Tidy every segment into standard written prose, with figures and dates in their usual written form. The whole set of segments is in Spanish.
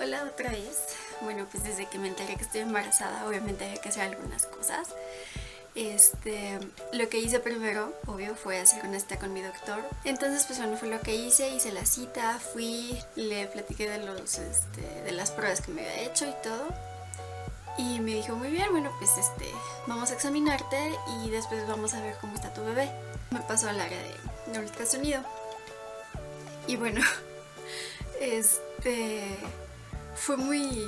Hola otra vez. Bueno, pues desde que me enteré que estoy embarazada, obviamente había que hacer algunas cosas. Lo que hice primero, obvio, fue hacer una cita con mi doctor. Entonces, pues bueno, fue lo que hice la cita, fui, le platiqué de las pruebas que me había hecho y todo. Y me dijo, muy bien, bueno, pues vamos a examinarte y después vamos a ver cómo está tu bebé. Me pasó al área de ultrasonido. Y bueno, este fue muy...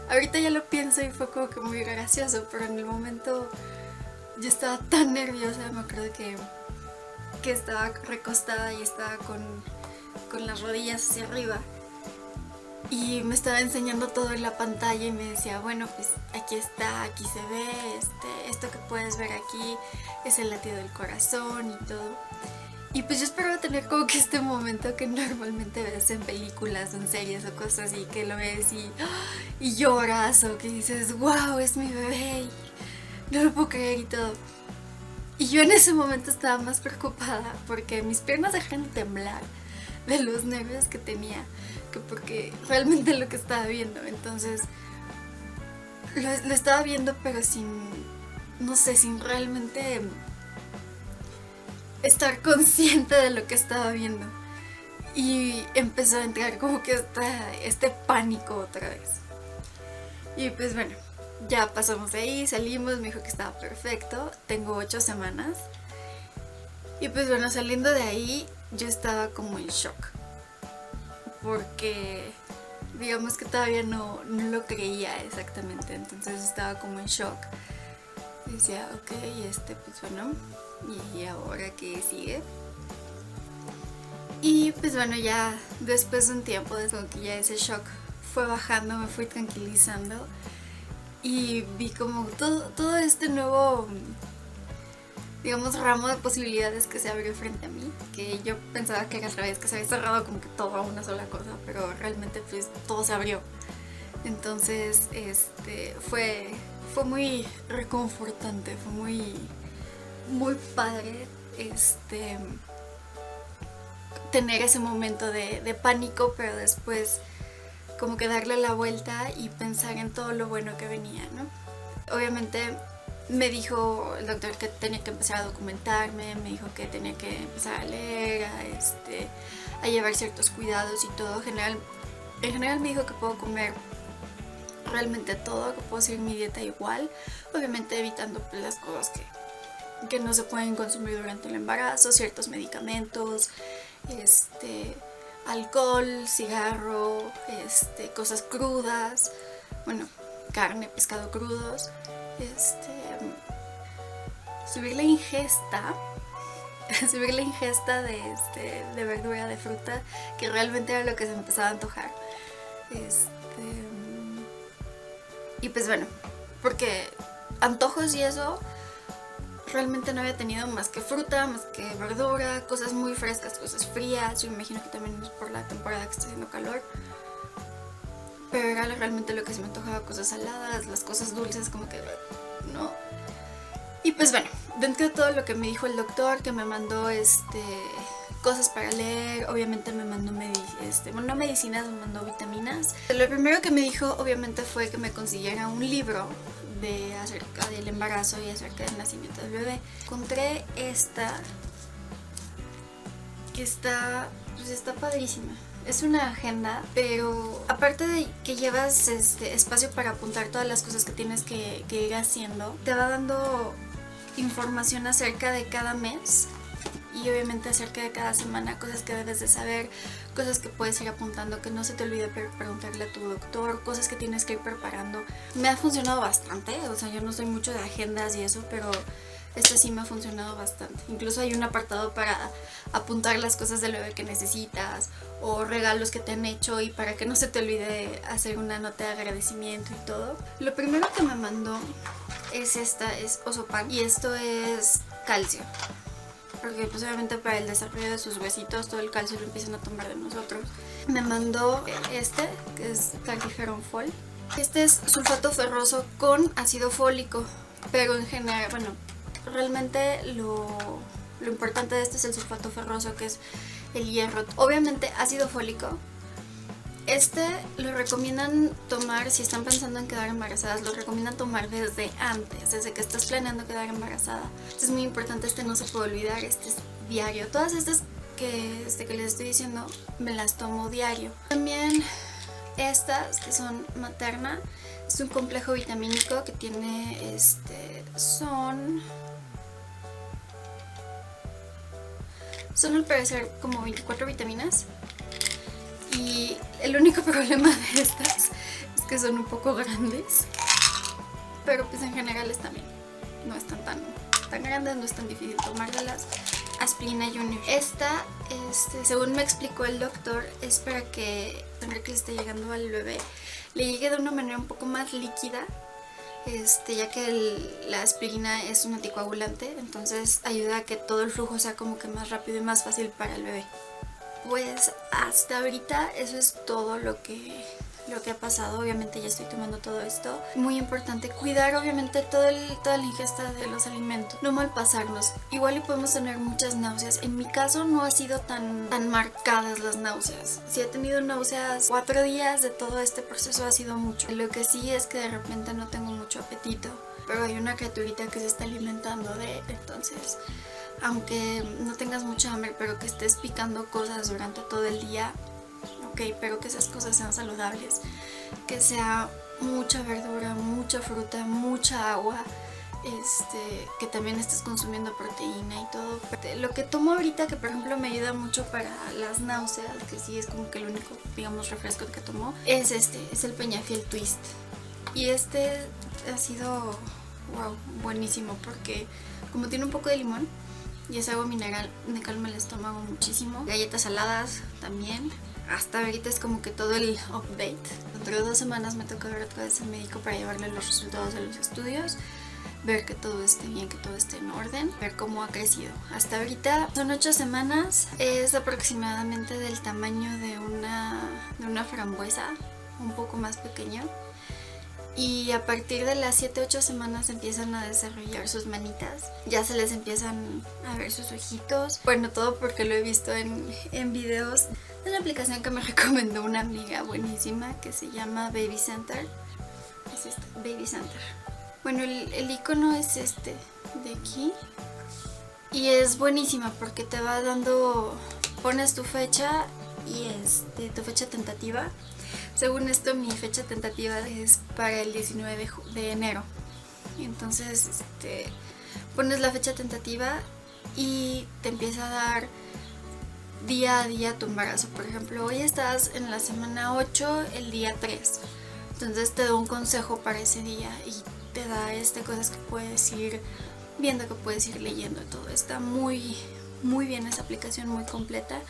Ahorita ya lo pienso y fue como que muy gracioso, pero en el momento yo estaba tan nerviosa, me acuerdo que estaba recostada y estaba con las rodillas hacia arriba y me estaba enseñando todo en la pantalla y me decía, bueno, pues aquí está, aquí se ve, esto que puedes ver aquí es el latido del corazón y todo. Y pues yo esperaba tener como que este momento que normalmente ves en películas o en series o cosas así, que lo ves y lloras o que dices, wow, es mi bebé y no lo puedo creer y todo. Y yo en ese momento estaba más preocupada porque mis piernas dejaron de temblar de los nervios que tenía que porque realmente lo que estaba viendo. Entonces lo estaba viendo pero no sé, sin realmente estar consciente de lo que estaba viendo. Y empezó a entrar como que este pánico otra vez. Y pues bueno, ya pasamos de ahí, salimos, me dijo que estaba perfecto, tengo 8 semanas. Y pues bueno, saliendo de ahí yo estaba como en shock. Porque digamos que todavía no lo creía exactamente, entonces estaba como en shock. Decía, ok, pues bueno, ¿y ahora qué sigue? Y pues bueno, ya después de un tiempo, desde que ya ese shock fue bajando, me fui tranquilizando y vi como todo este nuevo, digamos, ramo de posibilidades que se abrió frente a mí, que yo pensaba que era al revés, que se había cerrado como que todo a una sola cosa, pero realmente pues todo se abrió. Entonces, fue muy reconfortante, fue muy padre, tener ese momento de pánico, pero después como que darle la vuelta y pensar en todo lo bueno que venía, ¿no? Obviamente me dijo el doctor que tenía que empezar a documentarme, me dijo que tenía que empezar a leer, a llevar ciertos cuidados y todo. En general me dijo que puedo comer realmente todo, que puedo seguir mi dieta igual, obviamente evitando pues, las cosas que no se pueden consumir durante el embarazo, ciertos medicamentos, alcohol, cigarro, cosas crudas, bueno, carne, pescado crudos, subir la ingesta, subir la ingesta de verdura, de fruta, que realmente era lo que se me empezaba a antojar. Y pues bueno, porque antojos y eso realmente no había tenido más que fruta, más que verdura, cosas muy frescas, cosas frías. Yo me imagino que también es por la temporada que está haciendo calor. Pero era realmente lo que se me antojaba, cosas saladas, las cosas dulces como que no. Y pues bueno, dentro de todo lo que me dijo el doctor, que me mandó cosas para leer, obviamente me mandó no medicinas, me mandó vitaminas. Lo primero que me dijo obviamente fue que me consiguiera un libro acerca del embarazo y acerca del nacimiento del bebé. Encontré esta que está padrísima. Es una agenda, pero aparte de que llevas espacio para apuntar todas las cosas que tienes que ir haciendo, te va dando información acerca de cada mes y obviamente acerca de cada semana, cosas que debes de saber, cosas que puedes ir apuntando, que no se te olvide preguntarle a tu doctor, cosas que tienes que ir preparando. Me ha funcionado bastante, o sea, yo no soy mucho de agendas y eso, pero sí me ha funcionado bastante. Incluso hay un apartado para apuntar las cosas del bebé que necesitas o regalos que te han hecho y para que no se te olvide hacer una nota de agradecimiento y todo. Lo primero que me mandó es Osopan y esto es calcio. Porque pues obviamente para el desarrollo de sus huesitos todo el calcio lo empiezan a tomar de nosotros. Me mandó que es Cardiferonfol. Este es sulfato ferroso con ácido fólico, pero en general, bueno, realmente lo importante de este es el sulfato ferroso, que es el hierro. Obviamente ácido fólico Este lo recomiendan tomar si están pensando en quedar embarazadas, lo recomiendan tomar desde antes, desde que estás planeando quedar embarazada. Esto es muy importante, este no se puede olvidar, este es diario. Todas estas que les estoy diciendo me las tomo diario. También estas que son Materna, es un complejo vitamínico que tiene son al parecer como 24 vitaminas. Y el único problema de estas es que son un poco grandes, pero pues en general están bien, no están tan grandes, no es tan difícil tomárselas. Aspirina Junior. Esta, según me explicó el doctor, es para que sangre que le esté llegando al bebé le llegue de una manera un poco más líquida, ya que la aspirina es un anticoagulante, entonces ayuda a que todo el flujo sea como que más rápido y más fácil para el bebé. Pues hasta ahorita eso es todo lo que ha pasado. Obviamente ya estoy tomando todo esto. Muy importante cuidar obviamente toda la ingesta de los alimentos, no malpasarnos. Igual y podemos tener muchas náuseas. En mi caso no ha sido tan marcadas las náuseas. Si he tenido náuseas 4 días de todo este proceso ha sido mucho. Lo que sí es que de repente no tengo mucho apetito, pero hay una criaturita que se está alimentando entonces aunque no tengas mucha hambre, pero que estés picando cosas durante todo el día, ok, pero que esas cosas sean saludables, que sea mucha verdura, mucha fruta, mucha agua, que también estés consumiendo proteína y todo. Lo que tomo ahorita, que por ejemplo me ayuda mucho para las náuseas, que sí es como que el único, digamos, refresco que tomo, es es el Peñafiel Twist. Y ha sido, wow, buenísimo, porque como tiene un poco de limón y es agua mineral, me calma el estómago muchísimo. Galletas saladas también. Hasta ahorita es como que todo el update. Dentro de 2 semanas me toca ver otra vez al médico para llevarle los resultados de los estudios, ver que todo esté bien, que todo esté en orden, ver cómo ha crecido. Hasta ahorita son 8 semanas, es aproximadamente del tamaño de una frambuesa, un poco más pequeño. Y a partir de las 7-8 semanas empiezan a desarrollar sus manitas. Ya se les empiezan a ver sus ojitos. Bueno, todo porque lo he visto en videos. Es una aplicación que me recomendó una amiga buenísima que se llama Baby Center. Es Baby Center. Bueno, el icono es de aquí. Y es buenísima porque te va dando... Pones tu fecha y tu fecha tentativa. Según esto, mi fecha tentativa es para el 19 de enero. Entonces, pones la fecha tentativa y te empieza a dar día a día tu embarazo. Por ejemplo, hoy estás en la semana 8, el día 3. Entonces te da un consejo para ese día y te da cosas que puedes ir viendo, que puedes ir leyendo. Todo está muy, muy bien esa aplicación, muy completa.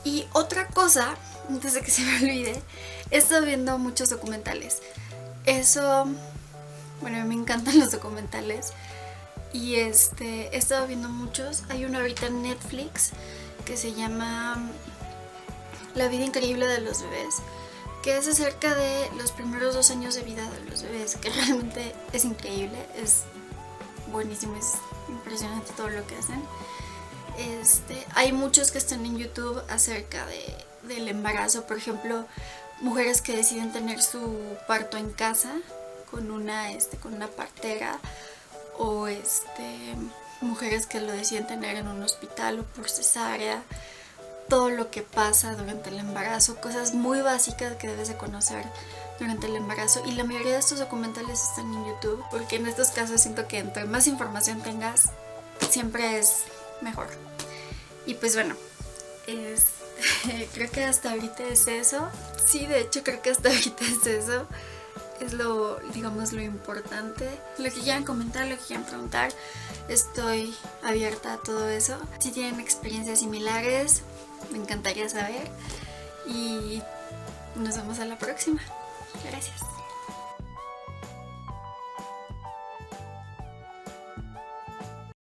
Y otra cosa, antes de que se me olvide, he estado viendo muchos documentales. Eso, bueno, me encantan los documentales. Y he estado viendo muchos. Hay uno ahorita en Netflix que se llama La vida increíble de los bebés, que es acerca de los primeros 2 años de vida de los bebés, que realmente es increíble, es buenísimo, es impresionante todo lo que hacen. Hay muchos que están en YouTube acerca del embarazo, por ejemplo, mujeres que deciden tener su parto en casa con una partera, o mujeres que lo deciden tener en un hospital o por cesárea, todo lo que pasa durante el embarazo, cosas muy básicas que debes de conocer durante el embarazo. Y la mayoría de estos documentales están en YouTube, porque en estos casos siento que entre más información tengas, siempre es mejor. Y pues bueno, creo que hasta ahorita es eso. Sí, de hecho creo que hasta ahorita es eso. Es lo importante. Lo que quieran comentar, lo que quieran preguntar, estoy abierta a todo eso. Si tienen experiencias similares, me encantaría saber. Y nos vemos a la próxima. Gracias.